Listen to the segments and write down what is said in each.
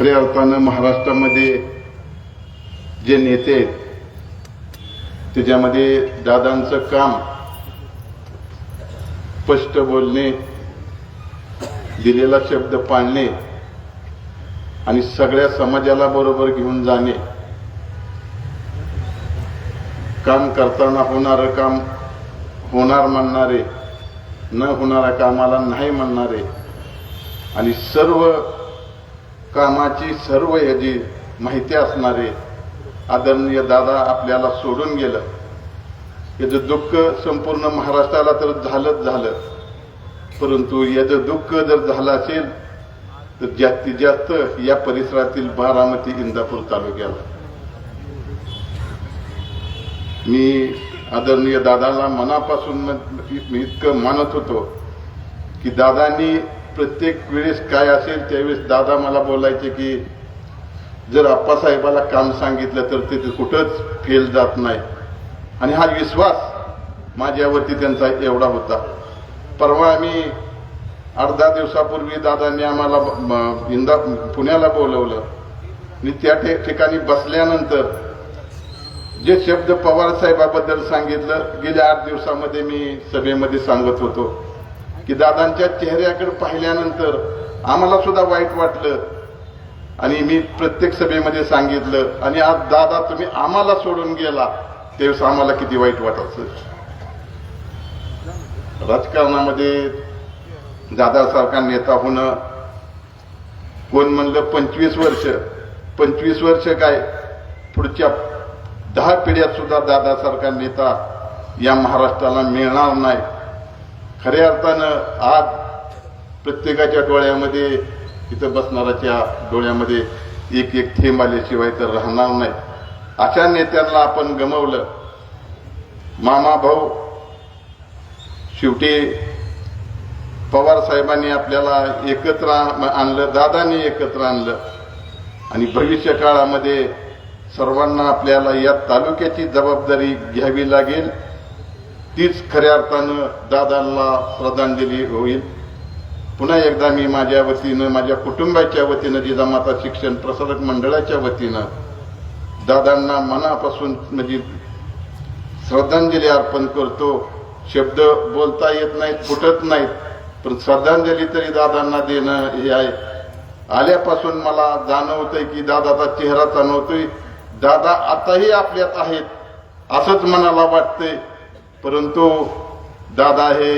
खऱ्या अर्थानं महाराष्ट्रामध्ये जे नेते आहेत त्याच्यामध्ये दादांचं काम स्पष्ट बोलणे, दिलेला शब्द पाळणे आणि सगळ्या समाजाला बरोबर घेऊन जाणे, काम करताना होणारं काम होणार म्हणणारे, न होणाऱ्या कामाला नाही म्हणणारे आणि सर्व कामाची सर्व याची माहिती असणारे आदरणीय दादा आपल्याला सोडून गेलं. याचं दुःख संपूर्ण महाराष्ट्राला तर झालंच झालं, परंतु याचं दुःख जर झालं असेल तर जास्तीत जास्त या परिसरातील बारामती इंदापूर तालुक्याला. मी आदरणीय दादाला मनापासून मी इतकं मानत होतो की दादांनी प्रत्येक वेळेस काय असेल त्यावेळेस दादा मला बोलायचे की जर आप्पासाहेबाला काम सांगितलं तर ते कुठंच फेल जात नाही. आणि हा विश्वास माझ्यावरती त्यांचा एवढा होता. परवा आम्ही 8-10 दिवसापूर्वी दादांनी आम्हाला पुण्याला बोलवलं आणि त्या ठिकाणी बसल्यानंतर जे शब्द पवार साहेबाबद्दल सांगितलं गेल्या 8 दिवसामध्ये मी सभेमध्ये सांगत होतो की दादांच्या चेहऱ्याकडे पाहिल्यानंतर आम्हाला सुद्धा वाईट वाटलं आणि मी प्रत्येक सभेमध्ये सांगितलं. आणि आज दादा तुम्ही आम्हाला सोडून गेला त्यावेळेस आम्हाला किती वाईट वाटायचं. राजकारणामध्ये दादासारखा नेता होणं, कोण म्हणलं 25 वर्ष काय पुढच्या 10 पिढ्यात सुद्धा दादासारखा नेता या महाराष्ट्राला मिळणार नाही. खऱ्या अर्थानं आज प्रत्येकाच्या डोळ्यामध्ये, इथं बसणाऱ्याच्या डोळ्यामध्ये एक एक थेंब आल्याशिवाय तर राहणार नाही. अशा नेत्यांना आपण गमावलं. मामा भाऊ, शेवटी पवार साहेबांनी आपल्याला एकत्र आणलं, दादांनी एकत्र आणलं आणि भविष्य काळामध्ये सर्वांना आपल्याला या तालुक्याची जबाबदारी घ्यावी लागेल. तीच खऱ्या अर्थानं दादांना श्रद्धांजली होईल. पुन्हा एकदा मी माझ्या वतीनं, माझ्या कुटुंबाच्या वतीनं, जिजामाता शिक्षण प्रसारक मंडळाच्या वतीनं दादांना मनापासून म्हणजे श्रद्धांजली अर्पण करतो. शब्द बोलता येत नाहीत, फुटत नाहीत, पण श्रद्धांजली तरी दादांना देणं हे आहे. आल्यापासून मला जाणवतंय की दादाचा चेहरा जाणवतोय. दादा आताही आपल्यात आहेत असंच मनाला वाटतंय, परंतु दादा हे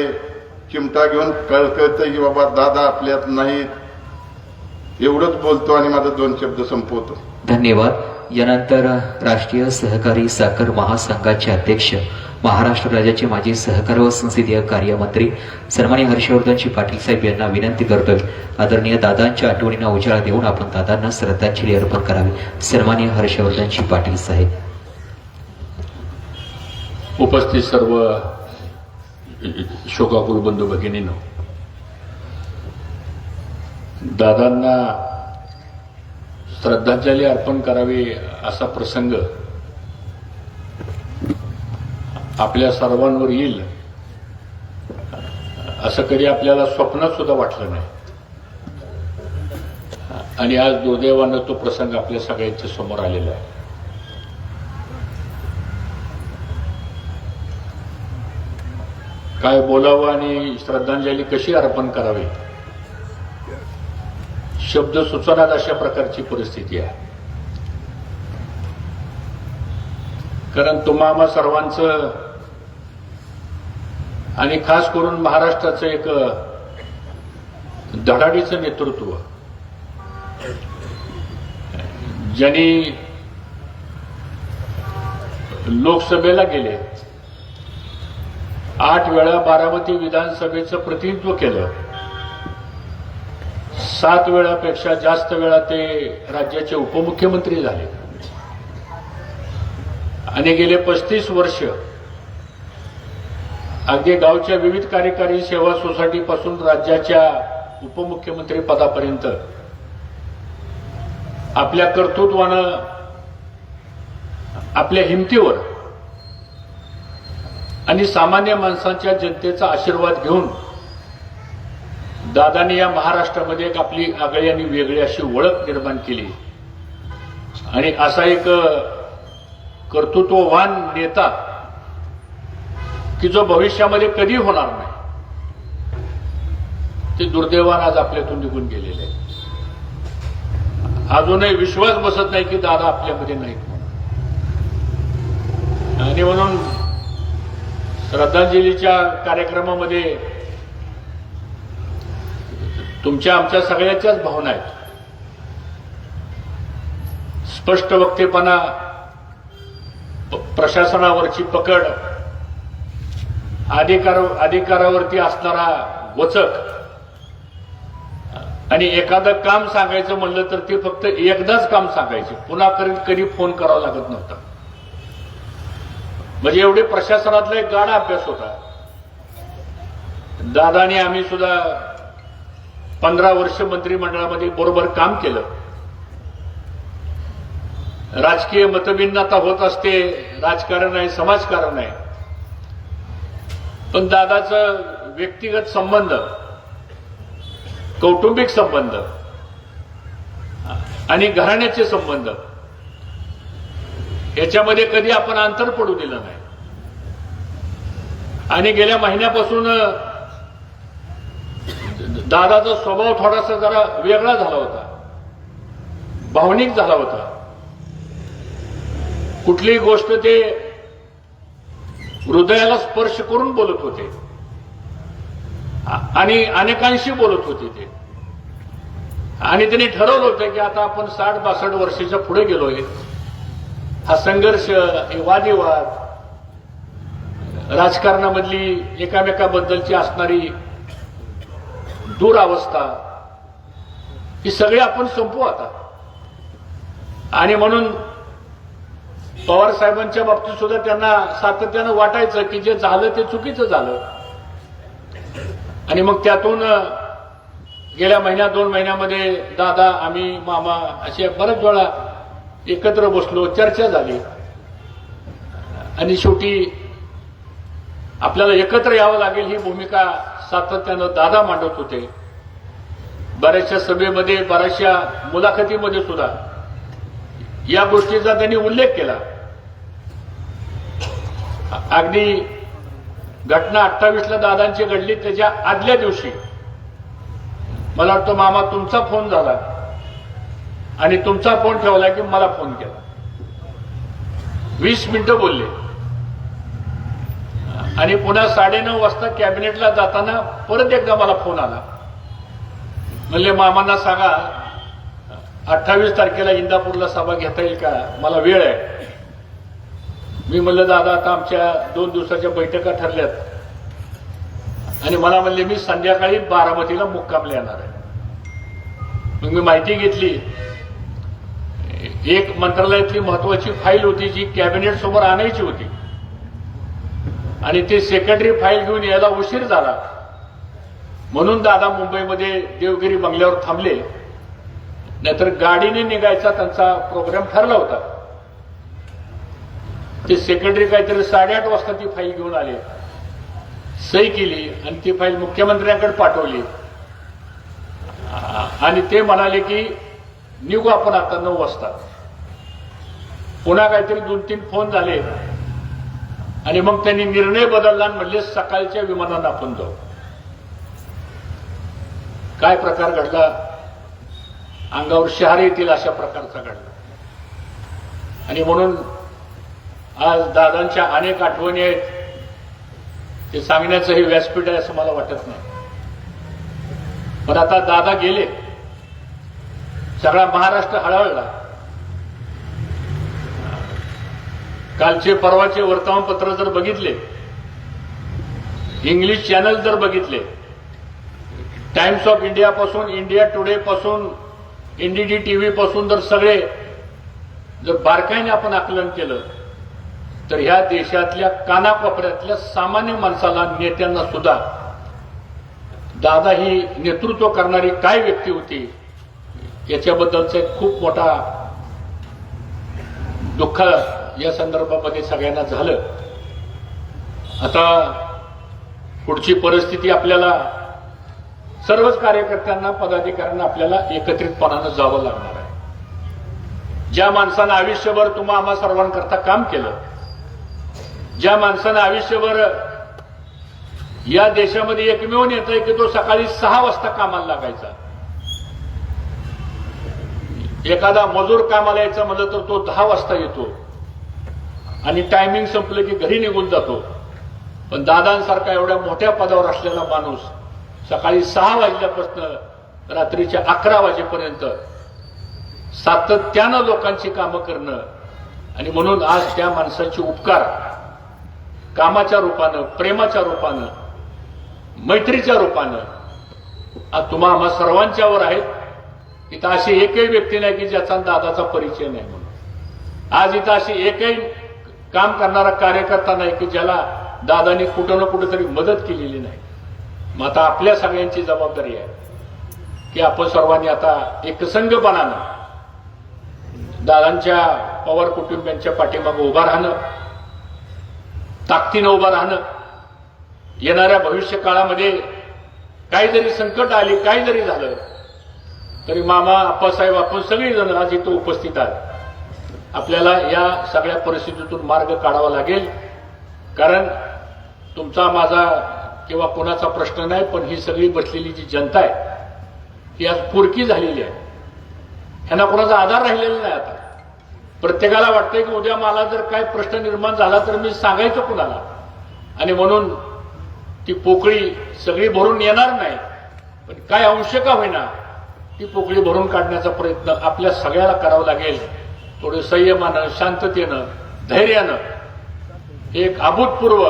चिमटा घेऊन कळकळतंय की बाबा दादा आपल्यात नाहीत. एवढंच बोलतो आणि माझं 2 शब्द संपवतो. धन्यवाद. यानंतर राष्ट्रीय सहकारी साखर महासंघाचे अध्यक्ष, महाराष्ट्र राज्याचे माजी सहकार व संसदीय कार्यमंत्री सन्माननीय हर्षवर्धनजी पाटील साहेब यांना विनंती करतोय, आदरणीय दादांच्या आठवणींना उजाळा देऊन आपण दादांना श्रद्धांजली अर्पण करावी. सन्माननीय हर्षवर्धनजी पाटील साहेब. उपस्थित सर्व शोकाकुल बंधू भगिनींनो, दादांना श्रद्धांजली अर्पण करावी असा प्रसंग आपल्या सर्वांवर येईल असं कधी आपल्याला स्वप्नात सुद्धा वाटलं नाही. आणि आज दुर्दैवानं तो प्रसंग आपल्या सगळ्यांच्या समोर आलेला आहे. काय बोलावं आणि श्रद्धांजली कशी अर्पण करावी शब्द सुचनात अशा प्रकारची परिस्थिती आहे. कारण तुम्हा आम्हा सर्वांचं आणि खास करून महाराष्ट्राचं एक धडाडीचं नेतृत्व, ज्यांनी लोकसभेला गेले, 8 वेळा बारामती विधानसभेचं प्रतिनिधित्व केलं, 7 वेळापेक्षा जास्त वेळा ते राज्याचे उपमुख्यमंत्री झाले आणि गेले 35 वर्ष अगदी गावच्या विविध कार्यकारी सेवा सोसायटीपासून राज्याच्या उपमुख्यमंत्री पदापर्यंत आपल्या कर्तृत्वानं, आपल्या हिमतीवर आणि सामान्य माणसांच्या जनतेचा आशीर्वाद घेऊन दादांनी या महाराष्ट्रामध्ये एक आपली आगळी आणि वेगळी अशी ओळख निर्माण केली आणि असा एक कर्तृत्ववान नेता की जो भविष्यामध्ये कधी होणार नाही, ते दुर्दैवान आज आपल्यातून निघून गेलेले आहे. अजूनही विश्वास बसत नाही की दादा आपल्यामध्ये नाहीत म्हणून. आणि म्हणून श्रद्धांजलीच्या कार्यक्रमामध्ये तुमच्या आमच्या सगळ्याच्याच भावना आहेत. स्पष्ट वक्तेपणा, प्रशासनावरची पकड, अधिकारावरती असणारा वचक आणि एखादं काम सांगायचं म्हणलं तर ते फक्त एकदाच काम सांगायचे, पुन्हा कधी फोन करावा लागत नव्हता. म्हणजे एवढे प्रशासनातला एक गाढा अभ्यास होता. दादाने आम्ही सुद्धा 15 वर्ष मंत्रिमंडळामध्ये बरोबर काम केलं. राजकीय मतभिन्नता होत असते, राजकारण आहे, समाजकारण आहे, पण दादाचं व्यक्तिगत संबंध, कौटुंबिक संबंध आणि घराण्याचे संबंध याच्यामध्ये कधी आपण अंतर पडू दिलं नाही. आणि गेल्या महिन्यापासून दादाचा स्वभाव थोडासा जरा वेगळा झाला होता, भावनिक झाला होता. कुठलीही गोष्ट ते हृदयाला स्पर्श करून बोलत होते आणि अनेकांशी बोलत होते ते. आणि त्यांनी ठरवलं होतं की आता आपण 60-62 वर्षाच्या पुढे गेलोय. हा संघर्ष, हे वादविवाद, राजकारणामधली एकामेकाबद्दलची असणारी दुरावस्था, ही सगळी आपण संपवू आता. आणि म्हणून पवार साहेबांच्या बाबतीत सुद्धा त्यांना सातत्यानं वाटायचं की जे झालं ते चुकीचं झालं. आणि मग त्यातून गेल्या 1-2 महिन्यामध्ये दादा, आम्ही, मामा असे बऱ्याच वेळा एकत्र बसलो, चर्चा झाली आणि शेवटी आपल्याला एकत्र यावं लागेल ही भूमिका सातत्यानं दादा मांडत होते. बऱ्याचशा सभेमध्ये, बऱ्याचशा मुलाखतीमध्ये सुद्धा या गोष्टीचा त्यांनी उल्लेख केला. अगदी घटना 28ला दादांची घडली त्याच्या आदल्या दिवशी मला वाटतं, मामा तुमचा फोन झाला आणि तुमचा फोन ठेवला की मला फोन केला. 20 मिनिटं बोलले आणि पुन्हा 9:30 वाजता कॅबिनेटला जाताना परत एकदा मला फोन आला. म्हणले मामांना सांगा 28 तारखेला इंदापूरला सभा घेता येईल का, मला वेळ आहे. मी म्हणलं दादा आता आमच्या 2 दिवसाच्या बैठका ठरल्यात आणि मला म्हणले मी संध्याकाळी बारामतीला मुक्कामला येणार आहे. मग मी माहिती घेतली. एक मंत्रालयातली महत्वाची फाईल होती जी कॅबिनेट समोर आणायची होती आणि ते सेक्रेटरी फाईल घेऊन यायला उशीर झाला म्हणून दादा मुंबईमध्ये देवगिरी बंगल्यावर थांबले. नाहीतर गाडीने निघायचा त्यांचा प्रोग्राम ठरला होता. ते सेक्रेटरी काहीतरी 8:30 वाजता ती फाईल घेऊन आले, सही केली आणि ती फाईल मुख्यमंत्र्यांकडे पाठवली आणि ते म्हणाले की निघू आपण आता 9 वाजता. पुन्हा काहीतरी 2-3 फोन झाले आणि मग त्यांनी निर्णय बदलला आणि म्हणले सकाळच्या विमानानं आपण जाऊ. काय प्रकार घडला, अंगावर शहारे येतील अशा प्रकारचा घडला. आणि म्हणून आज दादांच्या अनेक आठवणी आहेत, ते सांगण्याचं हे व्यासपीठ आहे असं मला वाटत नाही. पण आता दादा गेले, सगळा महाराष्ट्र हळहळला. कालचे परवाचे वर्तमानपत्र जर बघितले, इंग्लिश चॅनल जर बघितले, टाइम्स ऑफ इंडिया पासून, इंडिया टुडे पासून, NDTV TV पासून जर सगळे जर बारकाईने आपण आकलन केलं तर ह्या देशातल्या कानाकोपऱ्यातल्या सामान्य माणसाला, नेत्यांना सुद्धा दादा ही नेतृत्व करणारी काय व्यक्ती होती याच्याबद्दलचा एक खूप मोठा दुःख या संदर्भामध्ये सगळ्यांना झालं. आता पुढची परिस्थिती आपल्याला सर्वच कार्यकर्त्यांना पदाधिकाऱ्यांना आपल्याला एकत्रितपणानं जावं लागणार आहे. ज्या माणसानं आयुष्यभर तुम्हा आम्हा सर्वांकरता काम केलं, ज्या माणसानं आयुष्यभर या देशामध्ये एकमेव नेता आहे की तो सकाळी 6 वाजता कामाला लागायचा. एखादा मजूर कामाला यायचा म्हणलं तर तो 10 वाजता येतो आणि टायमिंग संपलं की घरी निघून जातो. पण दादांसारखा एवढ्या मोठ्या पदावर असलेला माणूस सकाळी 6 वाजल्यापासून रात्रीच्या 11 वाजेपर्यंत सातत्यानं लोकांची कामं करणं, आणि म्हणून आज त्या माणसाचे उपकार कामाच्या रूपानं, प्रेमाच्या रूपानं, मैत्रीच्या रूपानं आज तुम्हा आम्हा सर्वांच्यावर आहेत. इथं अशी एकही व्यक्ती नाही की ज्याचा दादाचा परिचय नाही म्हणून. आज इथं अशी एकही काम करणारा कार्यकर्ता नाही की ज्याला दादांनी कुठं ना कुठेतरी मदत केलेली नाही. मग आता आपल्या सगळ्यांची जबाबदारी आहे की आपण सर्वांनी आता एकसंघपणानं दादांच्या पवार कुटुंबियांच्या पाठीमागे उभा राहणं, ताकदीनं उभा राहणं. येणाऱ्या भविष्य काळामध्ये काही जरी संकट आली, काही जरी झालं तरी मामा, आप्पासाहेब, आपण सगळेजण आज इथं उपस्थित आहात. आपल्याला या सगळ्या परिस्थितीतून मार्ग काढावा लागेल. कारण तुमचा, माझा किंवा कोणाचा प्रश्न नाही, पण ही सगळी बसलेली जी जनता आहे ती आज पुरकी झालेली आहे. ह्यांना कोणाचा आधार राहिलेला नाही. आता प्रत्येकाला वाटतंय की उद्या मला जर काय प्रश्न निर्माण झाला तर मी सांगायचं कुणाला, आणि म्हणून ती पोकळी सगळी भरून येणार नाही, पण काय अंश का होईना ती पोकळी भरून काढण्याचा प्रयत्न आपल्या सगळ्याला करावा लागेल. थोडं संयमानं, शांततेनं, धैर्यानं. एक अभूतपूर्व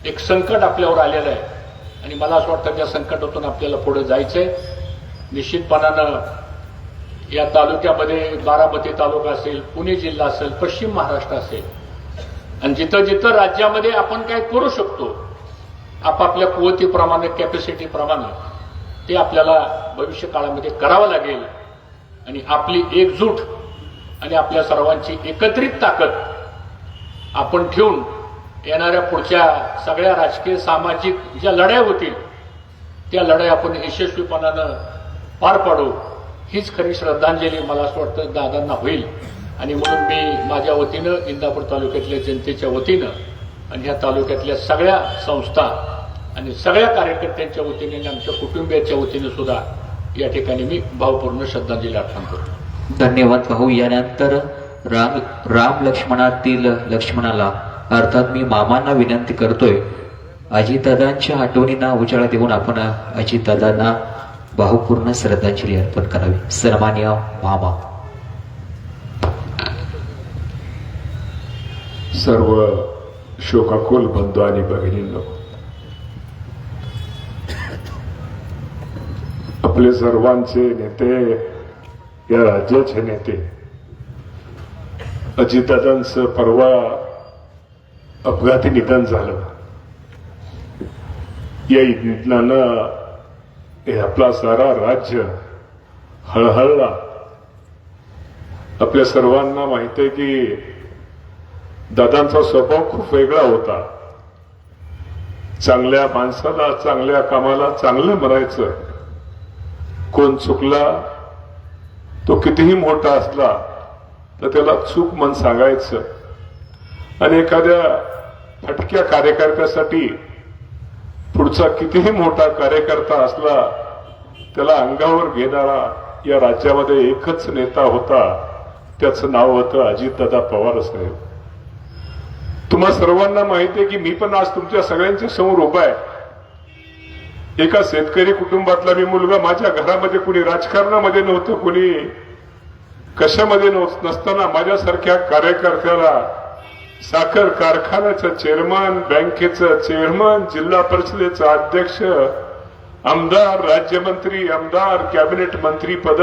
एक संकट आपल्यावर आलेलं आहे आणि मला असं वाटतं त्या संकटातून आपल्याला पुढे जायचंय. निश्चितपणानं या तालुक्यामध्ये बारामती तालुका असेल, पुणे जिल्हा असेल, पश्चिम महाराष्ट्र असेल, आणि जिथं जिथं राज्यामध्ये आपण काय करू शकतो आपापल्या कुवतीप्रमाणे, कॅपॅसिटीप्रमाणे, ते आपल्याला भविष्य काळामध्ये करावं लागेल. आणि आपली एकजूट आणि आपल्या सर्वांची एकत्रित ताकद आपण ठेवून येणाऱ्या पुढच्या सगळ्या राजकीय, सामाजिक ज्या लढाई होतील त्या लढाई आपण यशस्वीपणानं पार पाडू. हीच खरी श्रद्धांजली मला असं वाटतं दादांना होईल. आणि म्हणून मी माझ्या वतीनं, इंदापूर तालुक्यातल्या जनतेच्या वतीनं आणि ह्या तालुक्यातल्या सगळ्या संस्था आणि सगळ्या कार्यकर्त्यांच्या वतीने आणि आमच्या कुटुंबियाच्या वतीने सुद्धा या ठिकाणी मी भावपूर्ण श्रद्धांजली अर्पण करतो. धन्यवाद भाऊ. यानंतर राम लक्ष्मणातील लक्ष्मणाला अर्थात मी मामांना विनंती करतोय, अजितदादांच्या आठवणींना उजाळा देऊन आपण अजितदादांना भावपूर्ण श्रद्धांजली अर्पण करावी. सन्मान्य मामा. सर्व शोकाकुल बंधू आणि भगिनींनो, आपले सर्वांचे नेते, या राज्याचे नेते अजितदादांचं परवा अपघाती निधन झालं. या निधनानं हे आपला सारा राज्य हळहळला. आपल्या सर्वांना माहिती आहे की दादांचा स्वभाव खूप वेगळा होता. चांगल्या माणसाला, चांगल्या कामाला चांगलं म्हणायचं. कोण चुकला, तो कितीही मोठा असला तर त्याला चूक मन सांगायचं. आणि एखाद्या फटक्या कार्यकर्त्यासाठी पुढचा कितीही मोठा कार्यकर्ता असला त्याला अंगावर घेणारा या राज्यामध्ये एकच नेता होता, त्याचं नाव होतं अजितदादा पवार साहेब. तुम्हा सर्वांना माहिती आहे की मी पण आज तुमच्या सगळ्यांच्या समोर उभा आहे. एका शेतकरी कुटुंबातला मी मुलगा. माझ्या घरामध्ये कुणी राजकारणामध्ये नव्हतं, कुणी कशामध्ये नसताना माझ्यासारख्या कार्यकर्त्याला साखर कारखान्याचं चेअरमन, बँकेचं चेअरमन, जिल्हा परिषदेचा अध्यक्ष, आमदार, राज्यमंत्री, आमदार, कॅबिनेट मंत्री पद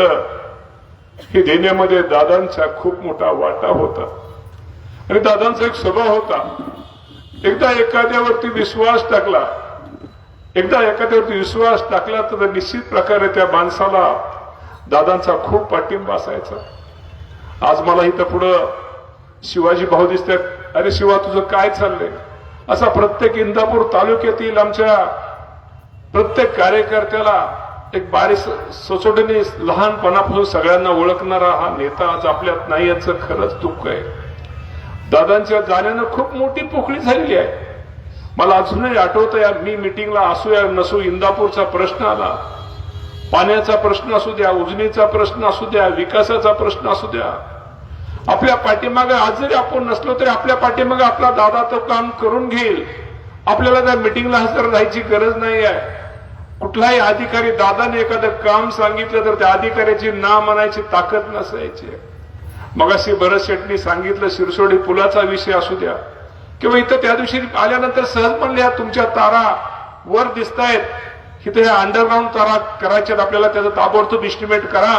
हे देण्यामध्ये दादांचा खूप मोठा वाटा होता. आणि दादांचा एक स्वभाव होता, एकदा एखाद्यावरती विश्वास टाकला तर निश्चित प्रकारे त्या माणसाला दादांचा खूप पाठिंबा असायचा. आज मला इथं पुढं शिवाजी भाऊ दिसतात. अरे शिवा, तुझं काय चाललंय? असा प्रत्येक इंदापूर तालुक्यातील आमच्या प्रत्येक कार्यकर्त्याला एक बारीक सचोटीने लहानपणापासून सगळ्यांना ओळखणारा हा नेता आज आपल्यात नाही, याचं खरंच दुःख आहे. दादांच्या जाण्यानं खूप मोठी पोकळी झालेली आहे. मला अजूनही आठवतंय, मी मिटिंगला असू या नसू, इंदापूरचा प्रश्न आला, पाण्याचा प्रश्न असू द्या, उजनीचा प्रश्न असू द्या, विकासाचा प्रश्न असू द्या, आपल्या पाठीमागे आज जरी आपण नसलो तरी आपल्या पाठीमागे आपला दादा तो काम करून घेईल. आपल्याला त्या मिटिंगला हजर राहायची गरज नाही आहे. कुठलाही अधिकारी दादाने एखादं काम सांगितलं तर त्या अधिकाऱ्याची ना म्हणायची ताकद नसायची. मगाशी भरत शेट्टी सांगितलं, शिरसोडी पुलाचा विषय असू द्या किंवा इथं त्या दिवशी आल्यानंतर सहज म्हणले, तुमच्या तारा वर दिसतायत, इथे ह्या अंडरग्राऊंड तारा करायच्यात, आपल्याला त्याचं ताबडतोब इस्टिमेट करा,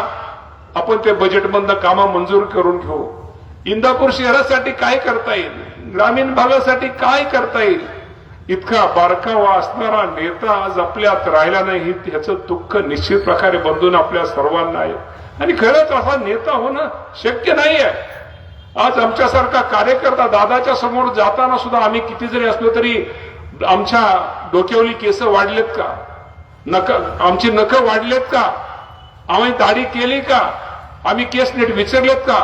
आपण ते बजेटमधनं कामं मंजूर करून घेऊ. इंदापूर शहरासाठी काय करता येईल, ग्रामीण भागासाठी काय करता येईल, इतका बारकावा असणारा नेता आज आपल्यात राहिला नाही, ह्याचं दुःख निश्चित प्रकारे बंधून आपल्या सर्वांना आहे. आणि खरंच असा नेता होणं शक्य नाही आहे. आज आमच्यासारखा कार्यकर्ता दादाच्या समोर जाताना सुद्धा आम्ही किती जरी असलो तरी आमच्या डोक्यावली केस वाढलेत का, आमची नखं वाढलेत का, आम्ही दाढी केली का, आम्ही केस नीट विचारलेत का,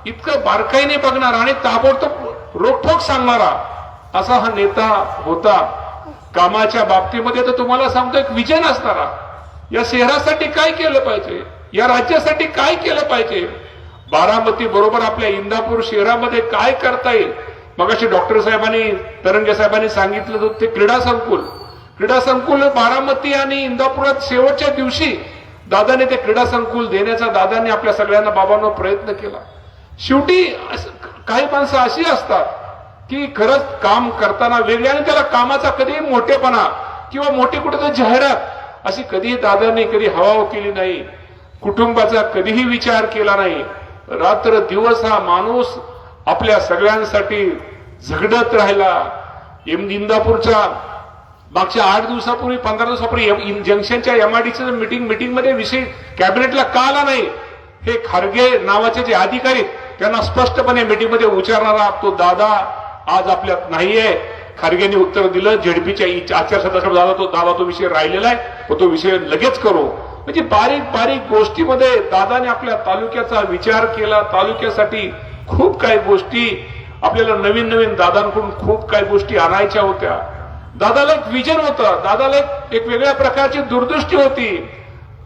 इतकं बारकाईने बघणारा आणि ताबडतोब रोखोक सांगणारा असा हा नेता होता. कामाच्या बाबतीमध्ये तर तुम्हाला सांगतो, एक विजन असणारा, या शहरासाठी काय केलं पाहिजे, या राज्यासाठी काय केलं पाहिजे, बारामती बरोबर आपल्या इंदापूर शहरामध्ये काय करता येईल. मगाशी डॉक्टर साहेबांनी, तरंगे साहेबांनी सांगितलं ते क्रीडा संकुल बारामती आणि इंदापुरात शेवटच्या दिवशी दादाने ते क्रीडा संकुल देण्याचा दादाने आपल्या सगळ्यांना बाबांना प्रयत्न केला. शेवटी काही माणसं अशी असतात की खरंच काम करताना वेगळी, आणि त्याला कामाचा कधीही मोठेपणा किंवा मोठी कुठेतरी जाहिरात अशी कधीही दादांनी कधी हवाव केली नाही. कुटुंबाचा कधीही विचार केला नाही. रात्र दिवस हा माणूस आपल्या सगळ्यांसाठी झगडत राहिला. इंदापूरच्या मागच्या 8 दिवसापूर्वी 15 दिवसापूर्वी जंक्शनच्या एमआयडीसी मीटिंग मध्ये विषय कॅबिनेटला का आला नाही, हे खारगे नावाचे जे अधिकारी त्यांना स्पष्टपणे मीटिंग मध्ये विचारणारा तो दादा आज आपल्यात नाहीये. खारगेंनी उत्तर दिलं, झेडपीच्या आचारसंहिता तो विषय राहिलेला आहे, तो विषय लगेच करू. म्हणजे बारीक बारीक गोष्टीमध्ये दादाने आपल्या तालुक्याचा विचार केला. तालुक्यासाठी खूप काही गोष्टी आपल्याला नवीन दादांकडून खूप काही गोष्टी आणायच्या होत्या. दादाला एक विजन होतं, दादाला एक वेगळ्या प्रकारची दूरदृष्टी होती.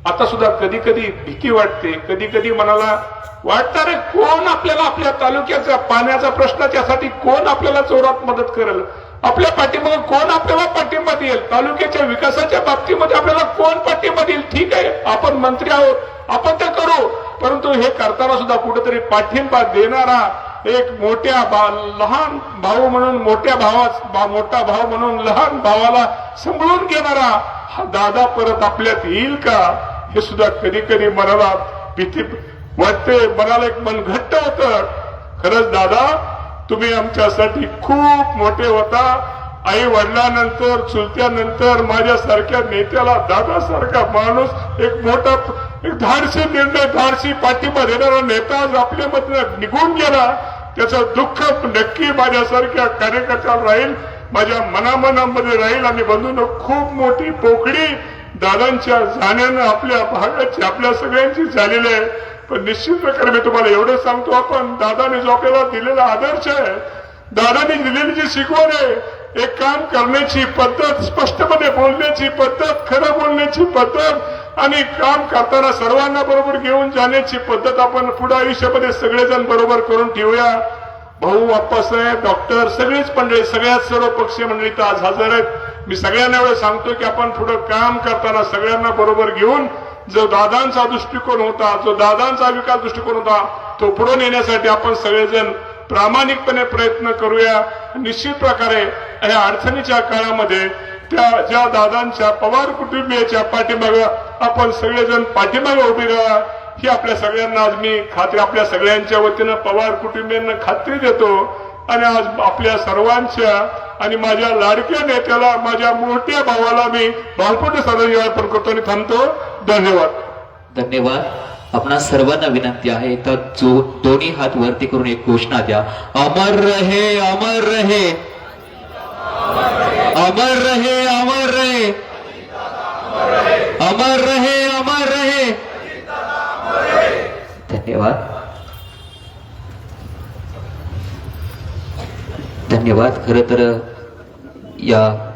आता सुद्धा कधी कधी भीती वाटते, कधी कधी मनाला वाटणार आहे कोण आपल्याला आपल्या तालुक्याच्या पाण्याच्या प्रश्नाच्यासाठी कोण आपल्याला जोरात मदत करेल, आपल्या पाठीमागे कोण आपल्याला पाठिंबा देईल, तालुक्याच्या विकासाच्या बाबतीमध्ये आपल्याला कोण पाठिंबा देईल. ठीक आहे, आपण मंत्री आहोत, आपण ते करू, परंतु हे करताना सुद्धा कुठेतरी पाठिंबा देणारा एक लहान भाऊ म्हणून मोठा भाऊ म्हणून लहान भावाला सांभाळून घेणारा हा दादा परत आपल्यात येईल का, हे सुद्धा कधी कधी मनाला भीती वाटते, मनाला एक मन घट्ट होतं. खरंच दादा, तुम्ही आमच्यासाठी खूप मोठे होता. आई वडिलांनंतर, चुलत्यानंतर माझ्यासारख्या नेत्याला दादासारखा माणूस एक मोठा, एक धाडसी निर्णय, धाडसी पाठिंबा देणारा नेता आज आपल्यामधनं निघून गेला. त्याचं दुःख नक्की माझ्यासारख्या कार्यकर्त्याला राहील, माझ्या मनामध्ये राहील. आणि बंधूंनो, खूप मोठी पोकळी दादांच्या जाण्यानं आपल्या भागाची, आपल्या सगळ्यांची झालेली आहे. पण निश्चित प्रकारे मी तुम्हाला एवढं सांगतो, आपण दादाने जो आपल्याला दिलेला आदर्श आहे, दादाने दिलेली जी शिकवण आहे, एक काम करण्याची पद्धत, स्पष्टपणे बोलण्याची पद्धत, खरं बोलण्याची पद्धत आणि काम करताना सर्वांना बरोबर घेऊन जाण्याची पद्धत आपण पुढे आयुष्यामध्ये सगळेजण बरोबर करून ठेवूया. भाऊ, आप्पासाहेब, डॉक्टर, सगळीच मंडळी, सगळ्यात सर्व पक्षीय मंडळी तर आज हजर आहेत. मी सगळ्यांना एवढं सांगतो की आपण पुढे काम करताना सगळ्यांना बरोबर घेऊन जो दादांचा दृष्टिकोन होता, जो दादांचा विकास दृष्टिकोन होता, तो पुढे नेण्यासाठी आपण सगळेजण प्रामाणिकपणे प्रयत्न करूया. निश्चित प्रकारे या अडचणीच्या काळामध्ये ज्या दादांच्या, पवार कुटुंबियाच्या पाठीमागे आपण सगळेजण पाठीमागे उभे राहा, ही आपल्या सगळ्यांना आज मी खात्री, आपल्या सगळ्यांच्या वतीनं पवार कुटुंबियांना खात्री देतो. आणि आज आपल्या सर्वांच्या आणि माझ्या लाडक्या नेत्याला, माझ्या मोठ्या भावाला मी बालपट श्रद्धांजली अर्पण करतो आणि थांबतो. धन्यवाद. धन्यवाद. आपणा सर्वांना विनंती आहे, तर जो दोन्ही हात वरती करून एक घोषणा द्या, अमर रहे, अमर रहे, अमर रहे, अमर रहे. अमर रहे, अमर रहे. धन्यवाद. धन्यवाद. खरं तर या